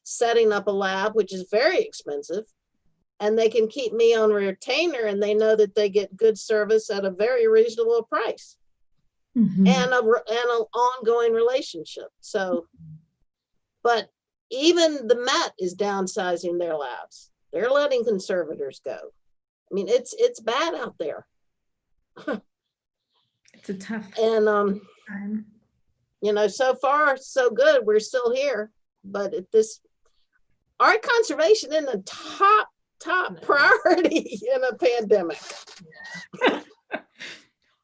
setting up a lab, which is very expensive, and they can keep me on retainer and they know that they get good service at a very reasonable price. Mm-hmm. and an ongoing relationship. So, but even the Met is downsizing their labs. They're letting conservators go. I mean, it's bad out there. It's a tough And, time. you know, so far, so good. We're still here. But at this, art conservation in the top priority in a pandemic.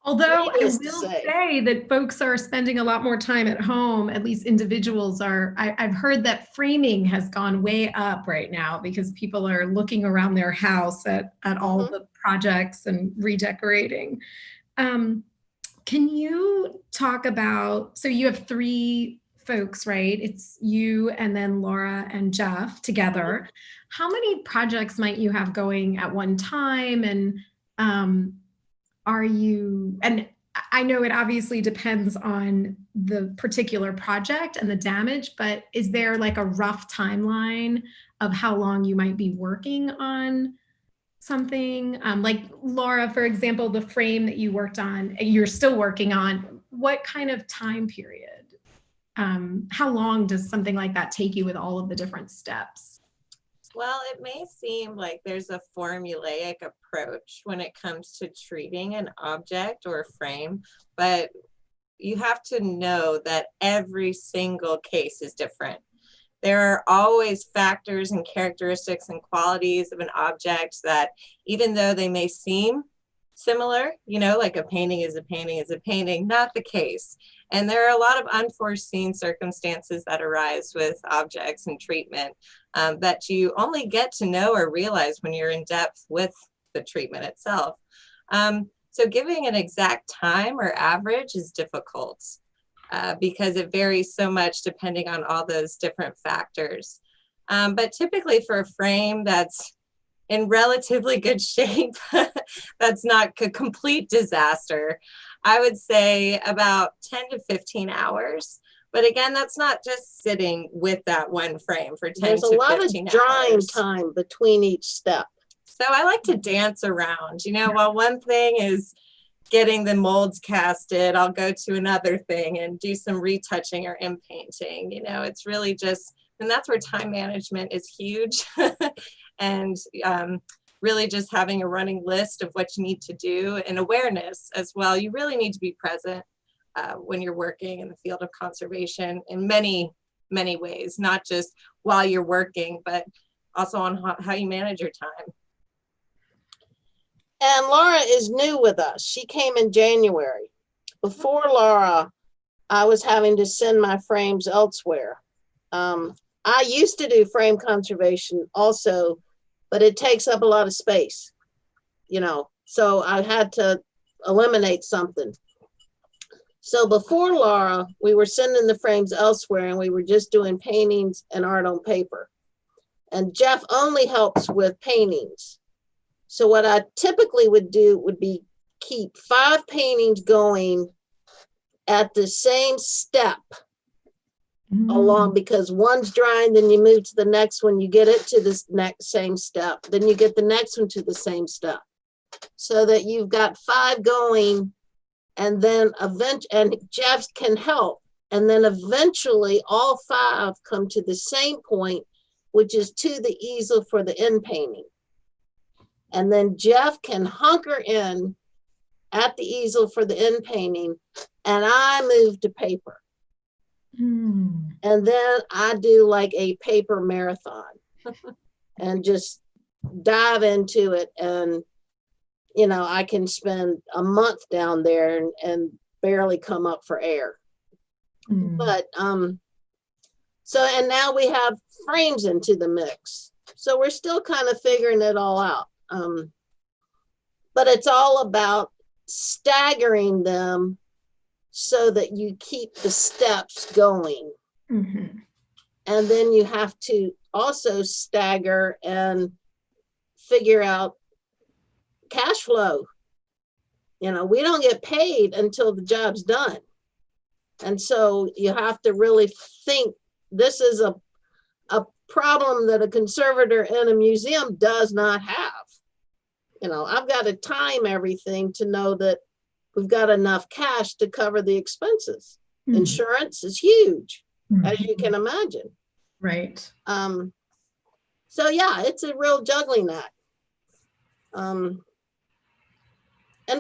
Although I Needless to will say. say that folks are spending a lot more time at home, at least individuals are. I've heard that framing has gone way up right now because people are looking around their house at all the projects and redecorating. Can you talk about, so you have 3 folks, right? It's you and then Laura and Jeff together. How many projects might you have going at one time? And and I know it obviously depends on the particular project and the damage, but is there like a rough timeline of how long you might be working on something? Like Laura, for example, the frame that you worked on, you're still working on, what kind of time period? How long does something like that take you with all of the different steps? Well, it may seem like there's a formulaic approach when it comes to treating an object or a frame, but you have to know that every single case is different. There are always factors and characteristics and qualities of an object that, even though they may seem similar, you know, like a painting is a painting is a painting, not the case. And there are a lot of unforeseen circumstances that arise with objects and treatment that you only get to know or realize when you're in depth with the treatment itself. So giving an exact time or average is difficult because it varies so much depending on all those different factors. But typically for a frame that's in relatively good shape, that's not a complete disaster, I would say about 10 to 15 hours. But again, that's not just sitting with that one frame for 10 There's to 15 hours. There's a lot of drying time between each step. So I like to dance around, you know, while one thing is getting the molds casted, I'll go to another thing and do some retouching or painting. You know, it's really just, and that's where time management is huge. And really just having a running list of what you need to do and awareness as well. You really need to be present when you're working in the field of conservation in many, many ways, not just while you're working, but also on how you manage your time. And Laura is new with us. She came in January. Before Laura, I was having to send my frames elsewhere. I used to do frame conservation also, but it takes up a lot of space, you know, so I had to eliminate something. So before Laura, we were sending the frames elsewhere and we were just doing paintings and art on paper. And Jeff only helps with paintings. So what I typically would do would be keep 5 paintings going at the same step along, because one's drying, then you move to the next one, you get it to this next same step, then you get the next one to the same step, so that you've got 5 going, and then and Jeff can help, and then eventually all 5 come to the same point, which is to the easel for the end painting. And then Jeff can hunker in at the easel for the end painting, and I move to paper. And then I do like a paper marathon and just dive into it. And, you know, I can spend a month down there and barely come up for air. But, so, and now we have frames into the mix. So we're still kind of figuring it all out. But it's all about staggering them so that you keep the steps going. And then you have to also stagger and figure out cash flow. You know, we don't get paid until the job's done. And so you have to really think, this is a problem that a conservator in a museum does not have. You know, I've got to time everything to know that we've got enough cash to cover the expenses. Insurance is huge, as you can imagine. Right. So yeah, it's a real juggling act. And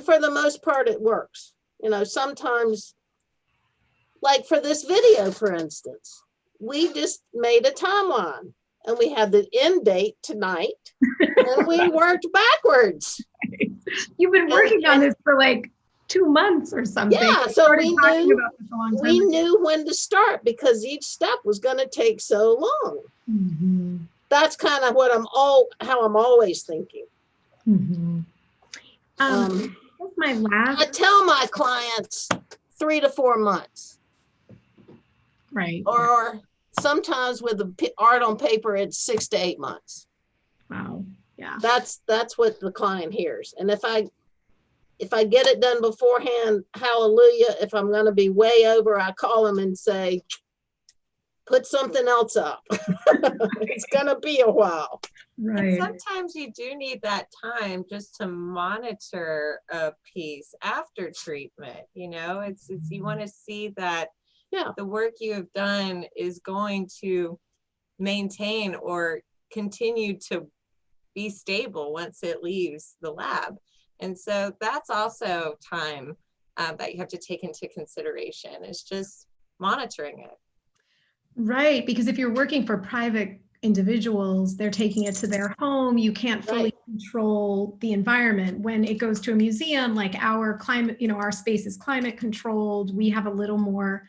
for the most part, it works. You know, sometimes, like for this video, for instance, we just made a timeline and we had the end date tonight and we worked backwards. You've been working on this for like 2 months or something. Yeah, so we knew when to start because each step was going to take so long. Mm-hmm. That's kind of what how I'm always thinking. Mm-hmm. My last. I tell my clients 3 to 4 months. Right. Or sometimes with the art on paper, it's 6 to 8 months. Wow. Yeah. That's what the client hears. And if I get it done beforehand, hallelujah. If I'm going to be way over, I call them and say, put something else up. It's going to be a while. Right. And sometimes you do need that time just to monitor a piece after treatment. You know, it's you want to see that the work you have done is going to maintain or continue to be stable once it leaves the lab. And so that's also time that you have to take into consideration. It's just monitoring it. Right, because if you're working for private individuals, they're taking it to their home. You can't fully control the environment. When it goes to a museum, like our climate, you know, our space is climate controlled. We have a little more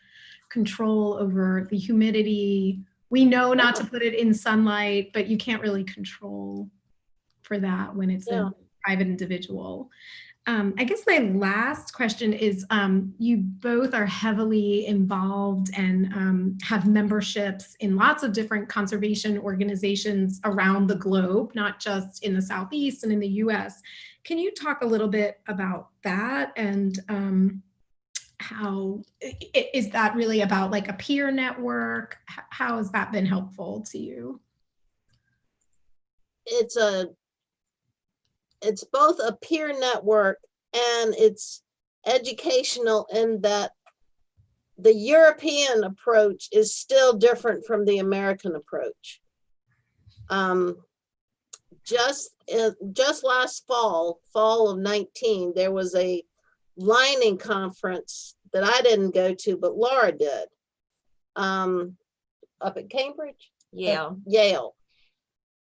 control over the humidity. We know not to put it in sunlight, but you can't really control for that when it's a private individual. I guess my last question is, you both are heavily involved and have memberships in lots of different conservation organizations around the globe, not just in the Southeast and in the US. Can you talk a little bit about that and how is that really about like a peer network? How has that been helpful to you? It's both a peer network and it's educational in that the European approach is still different from the American approach. Just last fall of 19, there was a lining conference that I didn't go to, but Laura did, up at Cambridge? Yale. Yale.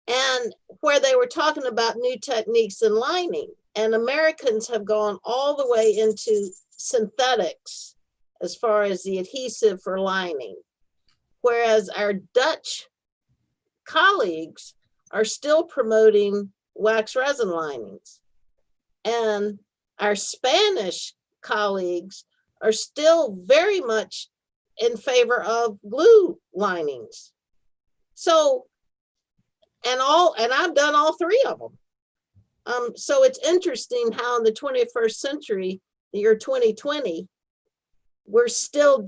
And where they were talking about new techniques in lining, and Americans have gone all the way into synthetics as far as the adhesive for lining, whereas our Dutch colleagues are still promoting wax resin linings, and our Spanish colleagues are still very much in favor of glue linings. So and I've done all three of them. So it's interesting how in the 21st century, the year 2020, we're still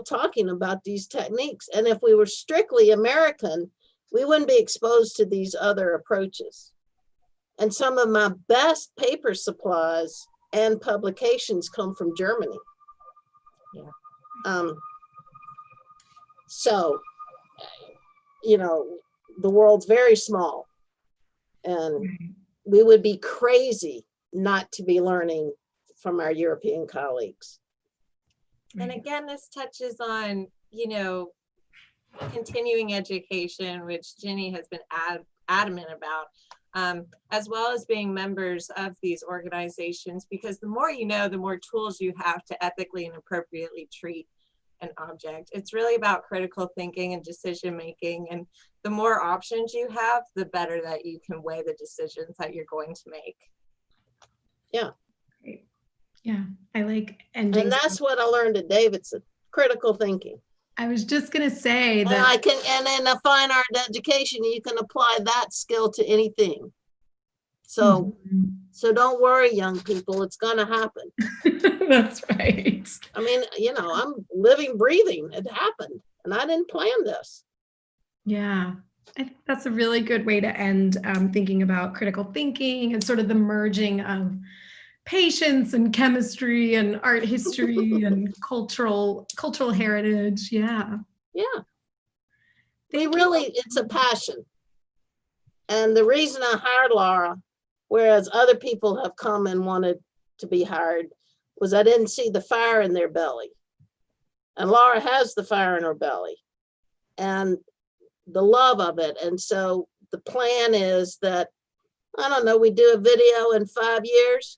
talking about these techniques. And if we were strictly American, we wouldn't be exposed to these other approaches. And some of my best paper supplies and publications come from Germany. Yeah. So, you know, the world's very small, and we would be crazy not to be learning from our European colleagues. And again, this touches on, you know, continuing education, which Ginny has been adamant about, as well as being members of these organizations, because the more you know, the more tools you have to ethically and appropriately treat an object. It's really about critical thinking and decision making, and the more options you have, the better that you can weigh the decisions that you're going to make. Yeah. Great. Yeah, I like and that's what I learned at Davidson, critical thinking. I was just gonna say that and in a fine art education, you can apply that skill to anything. So so don't worry, young people, it's gonna happen. That's right. I mean, you know, I'm living, breathing. It happened, and I didn't plan this. Yeah, I think that's a really good way to end, thinking about critical thinking and sort of the merging of patience and chemistry and art history and cultural heritage. Yeah. Yeah. It's a passion. And the reason I hired Laura whereas other people have come and wanted to be hired, was I didn't see the fire in their belly. And Laura has the fire in her belly and the love of it. And so the plan is that, I don't know, we do a video in 5 years.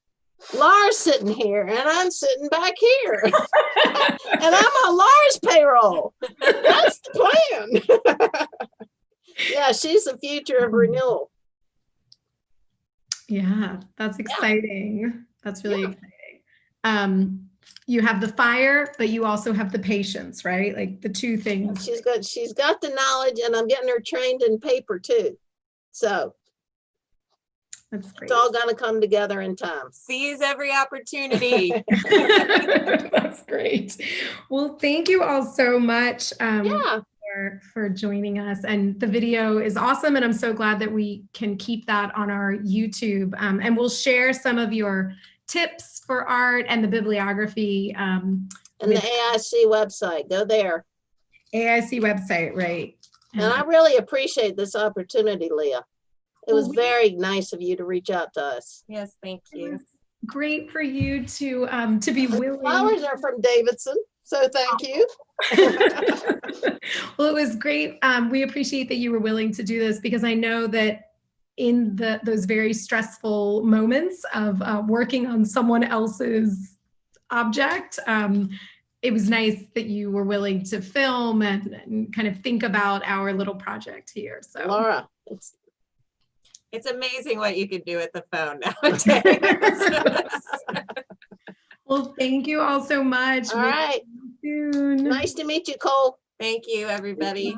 Laura's sitting here and I'm sitting back here. And I'm on Laura's payroll. That's the plan. Yeah, she's the future of ReNewell. Yeah, that's exciting. That's really exciting. You have the fire, but you also have the patience, right? Like the two things. She's got the knowledge, and I'm getting her trained in paper too. So That's great. it's all going to come together in time. Seize every opportunity. That's great. Well, thank you all so much for joining us. And the video is awesome. And I'm so glad that we can keep that on our YouTube. And we'll share some of your tips for art and the bibliography. And the AIC website, go there. AIC website, right. And I really appreciate this opportunity, Leah. It was very nice of you to reach out to us. Yes, thank you. Great for you to be willing. Flowers are from Davidson, so thank you. Well, it was great. We appreciate that you were willing to do this, because I know that in those very stressful moments of working on someone else's object, it was nice that you were willing to film and kind of think about our little project here. So Laura, it's amazing what you can do with the phone nowadays. well, thank you all so much. all right. Soon. Nice to meet you, Cole. Thank you, everybody.